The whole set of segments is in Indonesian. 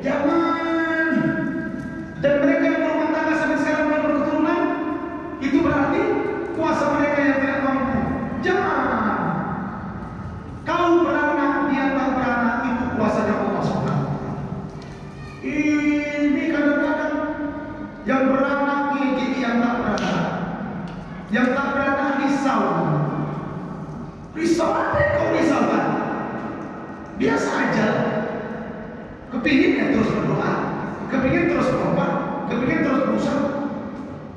Jangan. Dan mereka yang berumah tangga sampai sekarang belum berketurunan, itu berarti kuasa mereka yang tidak mampu. Jangan. Kau beranak, dia tak beranak, itu kuasanya Allah Subhanahu. Ini kadang-kadang yang beranak ngejek yang tak beranak, yang tak beranak risau. Risau apa yang kau risaukan? Biasa aja. Kepingin ya terus berdoa, kepingin terus berobat, kepingin terus berusaha.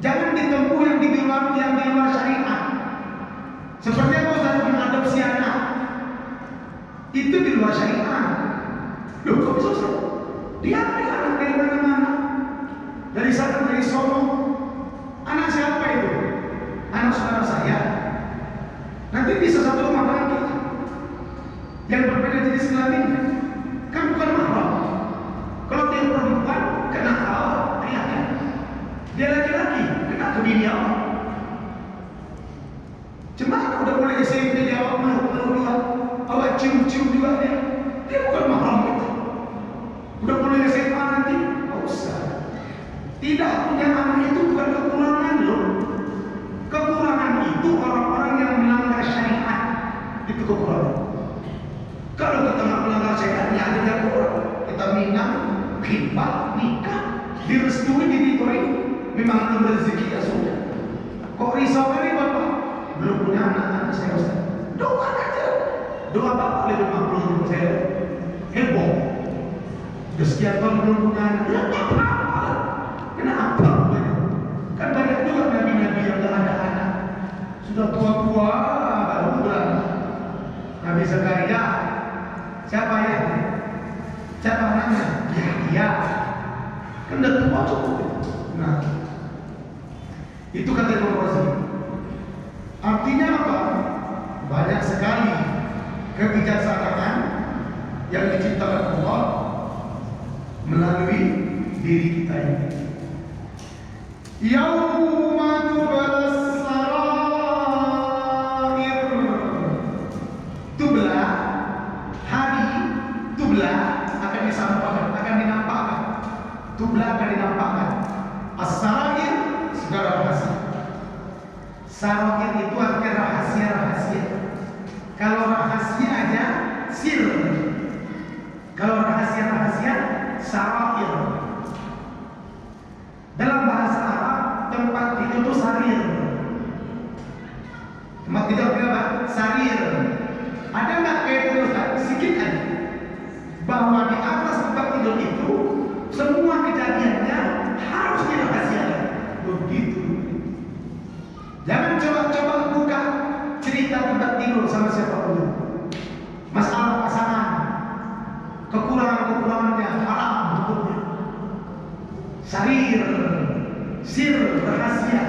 Jangan ditempuh yang di luar syariat. Seperti apa Ustaz mengadopsi anak, itu di luar syariat. Loh kok bisa Ustaz? Diambil anak dari mana-mana, dari sana, dari sono. Anak siapa itu? Anak saudara saya. Nanti bisa satu rumah dengan kita, yang berbeda jenis kelaminnya, kan bukan mahram. Kalau dia perempuan, kena ayahnya. Dia laki-laki, kena ke bini Allah. Cuma udah mulai SMP dia awak meluk juga, awak cium-cium juga dia. Dia bukan mahram itu. Udah mulai SMA nanti, nggak usah. Tidak punya anak itu bukan kekurangan loh. Kekurangan itu orang-orang yang melanggar syariat, itu kekurangan. Kalau kita nggak melanggar syariatnya, ada kurang. Kita minang, khidmat, nikah, direstui, diridhoi, memang itu rezeki ya sudah. Kok risau kali bapak? Belum punya anak saya Ustaz. Doa aja. Doa bapak lebih makbul saya. Heboh. Sekian tahun belum punya anak. Ya apa? Kenapa? Kan banyak juga nabi-nabi yang tak ada anak. Sudah tua-tua baru beranak. Nabi Zakaria, siapa ya? Siapa anaknya? Ya. Kan udah tua cukup. Nah, itu kata Imam Razi. Artinya apa? Banyak sekali kebijaksanaan yang diciptakan Allah melalui diri kita ini. Yauma tubalas sarair. Tubla, hari tubla akan disampaikan, akan dinampakkan. Tubla akan dinampakkan. As-sarair segala rahasia. Sarair itu artinya rahasia-rahasia. Kalau rahasia aja sir. Kalau rahasia-rahasia sarair. Dalam bahasa Arab tempat tidur itu sarir. Tempat tidur apa? Sarir. Ada nggak kaitan Ustaz? Sedikit aja. Bahwa di atas tempat tidur itu semua kejadiannya harus dirahasiakan. Begitu. Jangan coba-coba buka cerita tempat tidur sama siapapun. Masalah pasangan, kekurangan-kekurangannya haram hukumnya. Sarir, sir, rahasia.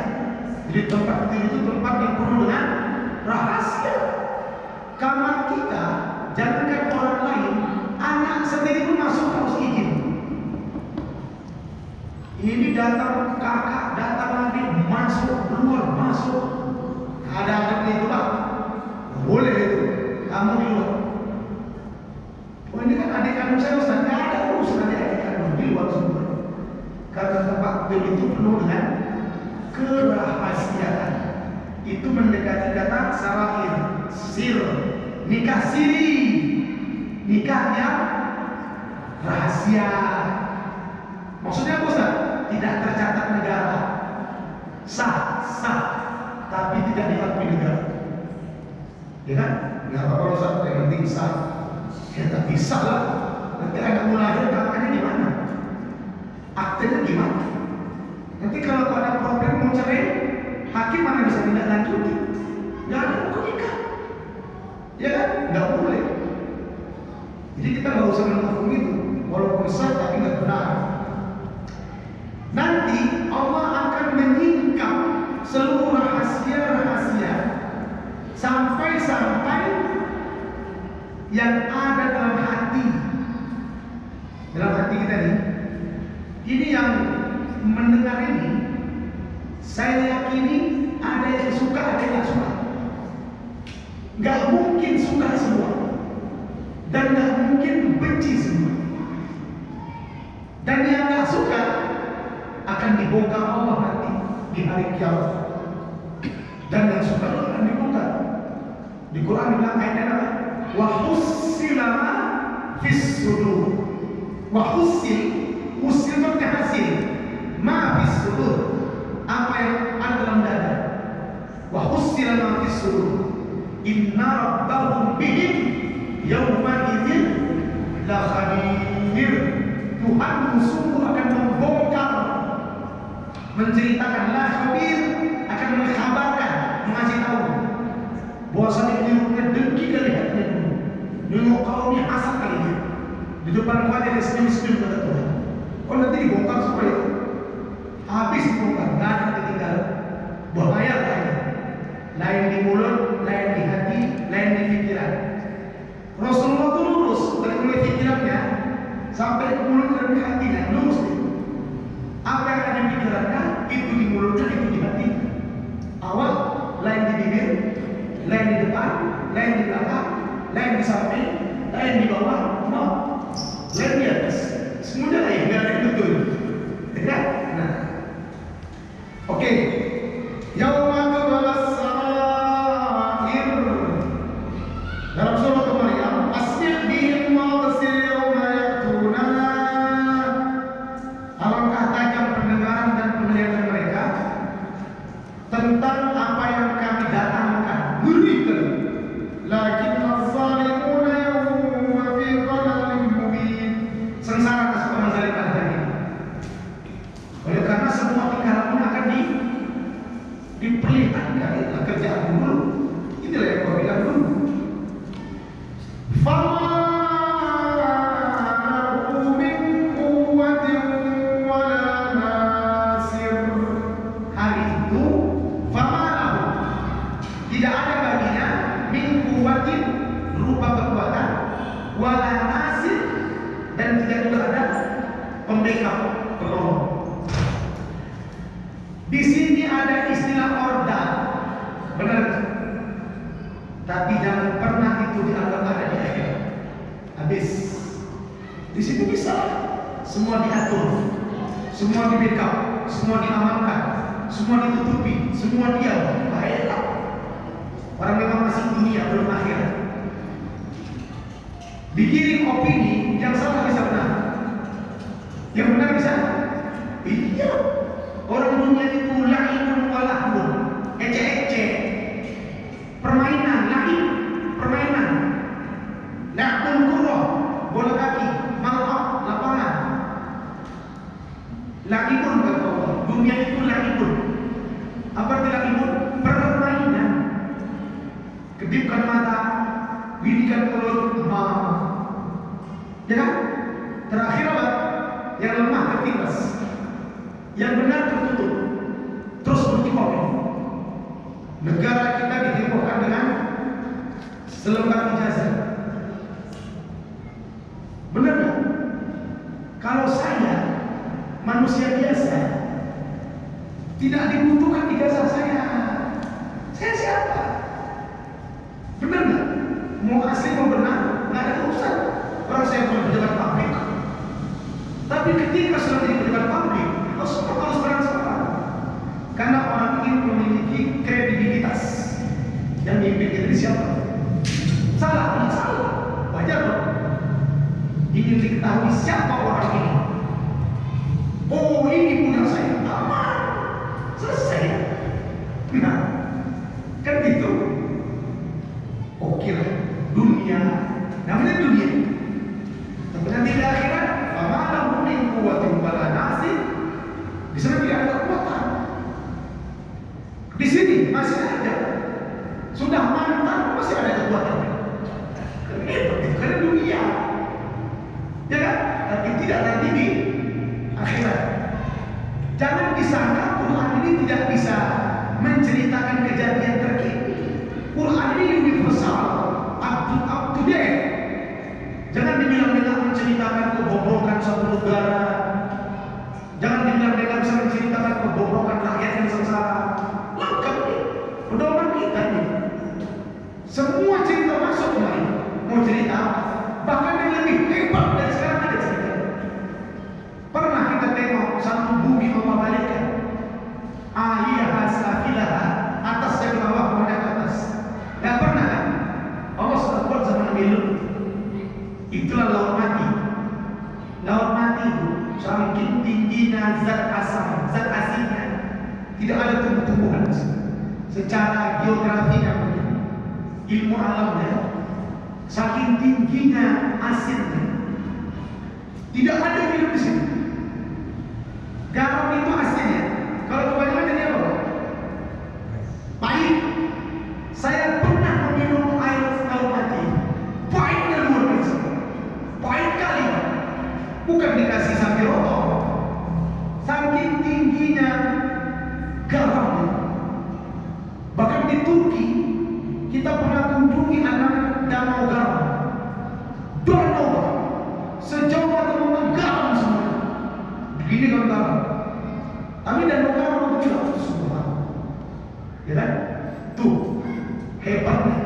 Jadi tempat tidur itu tempat yang penuh dengan rahasia. Kamar kita, jangankan orang lain, anak sendiri pun masuk harus izin. Ini datang kakak, datang adik, masuk, keluar, masuk. Ada adabnya itu lah. Boleh itu, kamu di luar. Oh ini kan adik kandung saya Ustaz, nggak ada urusan adik kandung di luar semua. Karena tempat tidur itu penuh dengan kerahasiaan. Itu mendekati kata sarair, sir, nikah siri, nikahnya rahasia. Maksudnya apa Ustaz? Tidak tercatat negara, sah, tapi tidak diakui negara. Ya kan? Nggak apa-apa Ustaz, yang penting sah. Ya tak bisa lah. Nanti anak lahir kakaknya gimana? Aktenya gimana? Nanti kalau ada problem mau cerai, hakim mana bisa tindak lanjuti? Nggak ada buku nikah. Ya kan? Nggak boleh. Jadi kita nggak usah menghukum itu, walaupun sah tapi nggak benar. Nanti Allah akan menyingkap seluruh rahasia-rahasia sampai-sampai yang ada dalam hati kita nih. Ini yang mendengar ini, saya yakini ada yang suka, ada yang gak suka. Gak mungkin suka semua, dan gak mungkin benci semua. Dan yang nggak suka akan dibongkar Allah nanti di hari kiamat. Dan yang suka akan dibongkar. Di Quran bilang ayatnya apa? Wa hussila ma fis sudur. Wa hussil, hussil itu hasil. Ma fis sudur, apa yang ada dalam dada. Wa hussila ma fis sudur. Inna rabbahum bihim yawma idzin la khabir. Tuhan sungguh akan membongkar, menceritakan, la khabir, akan mengkhabarkan, mengasih tahu bahwasanya dia dengki kali hatinya dulu. Dulu kaumnya asal kali dia. Di depan kuat ada senyum-senyum kata Tuhan. Oh nanti dibongkar supaya habis dibongkar, nggak ada ketinggalan. Bahaya kayaknya. Lain di mulut, lain di hati, lain di pikiran. Rasulullah itu lurus dari mulai pikirannya sampai ke mulut dan di hatinya, lurus itu. Apa yang ada di pikirannya itu di mulutnya, itu di hati. Awal lain di bibir, lain di depan, lain di belakang, lain di samping, lain di bawah, lain di atas. Semuanya lain, biar ada betul. Ya? Nah, oke. Yauma tubalas sarair. Dalam surah Maryam, asmi' bihim wa basir yauma ya'tunana. Alangkah tajam pendengaran dan penglihatan mereka tentang apa yang kami datangkan. Ngeri kali. Lakin az-zalimuna yawma fi dhalalin mubin. Sengsara atas orang zalim pada hari ini. Oleh karena semua tingkalannya akan diperlihatkan kerjaan dulu. Inilah yang kau bilang dulu. Fama min quwwatin wala nasir. Hari itu fama lahu, tidak ada baginya min quwwatin, berupa kekuatan, wala nasir, dan tidak juga ada pembackup, penolong. Di sini ada istilah orda, benar. Tapi jangan pernah itu dianggap ada di akhirat. Habis. Di situ bisa semua diatur, semua di backup, semua diamankan, semua ditutupi, semua diam. Baiklah. Orang memang masih dunia belum akhirat. Digiring opini, yang salah bisa benar, yang benar bisa. Iya. Orang dunia itu la'ibun wa lahun, ecek-ecek, permainan, la'ib, permainan, la'bun kurrah, bola kaki, mal'ab, lapangan. La'ibun kata Allah, dunia itu la'ibun. Apa arti la'ibun? Permainan. Kedipkan mata, widikan mulut, ya kan? Terakhir apa? Yang lemah tertindas, yang benar tertutup, terus berkibau. Negara kita dihebohkan dengan selembar ijazah. Benar nggak? Kalau saya manusia biasa, tidak dibutuhkan ijazah saya. Saya siapa? Benar nggak? Mau asli mau benar, nggak ada urusan. Orang saya bukan pejabat publik. Tapi ketika sudah jadi pejabat publik, harus transparan. Karena orang ingin memiliki kredibilitas. Yang mimpin kita siapa? Salah, tidak salah. Wajar dong. Ingin diketahui siapa orang ini. Oh, ini punya saya. Aman. Selesai. Nah, kan gitu. Oke lah. Dunia. Namanya dunia. Tapi nanti di akhirat, famalahu min quwwatin wala nasir. Di sana tidak ada kekuatan. Di sini masih ada. Sudah mantan masih ada kekuatan. Karena dunia, ya kan? Tapi tidak nanti di akhirat. Jangan disangka Quran ini tidak bisa menceritakan kejadian terkini. Quran ini universal, up to date. Jangan dibilang-bilang menceritakan kebobrokan suatu negara. Jangan dibilang-bilang bisa menceritakan kebobrokan rakyat yang sengsara. Lengkap nih, pedoman kita nih. Semua cerita masuk kemarin. Mau cerita apa? Bahkan yang lebih hebat dari sekarang ada cerita. Para satu bumi Allah balikkan. Ahliha safilaha, atas dan bawah kepada atas. Tidak pernah kan? Allah sudah buat zaman Nabi Lut. Itulah laut mati. Laut mati itu saking tingginya zat asam, zat asinnya. Tidak ada tumbuh-tumbuhan. Secara geografi namanya, ilmu alamnya, saking tingginya asinnya, tidak ada yang hidup di sini. Garam itu asinnya. Kalau kebanyakan jadi apa? Pahit. Saya pernah meminum air laut mati. Pahitnya luar biasa. Pahit kali. Bukan dikasih sampai rokok. Saking tingginya garamnya. Bahkan di Turki kita pernah kunjungi anak danau garam. Danau sejauh mata memang garam semua. Begini kan garam. Tapi danau garam itu juga semua. Ya kan? Tuh hebatnya.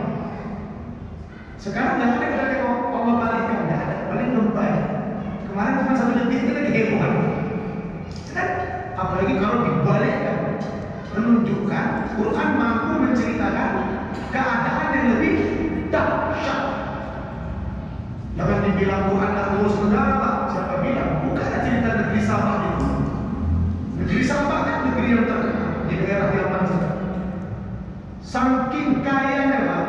Sekarang jangan ada kita tengok Allah balikkan, tidak ada. Paling lebay. Kemarin cuma 1 detik itu lagi heboh. Kan? Apalagi kalau dibalikkan, menunjukkan Quran mampu menceritakan keadaan yang lebih dahsyat. Jangan dibilang Quran tak urus negara. Siapa bilang? Bukan cerita negeri Sabah itu. Negeri Sabah kan negeri yang terkenal di daerah Yaman. Saking kayanya Pak,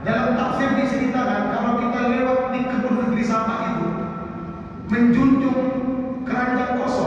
dalam tafsir diceritakan kalau kita lewat di kebun negeri Sabah itu, menjunjung keranjang kosong.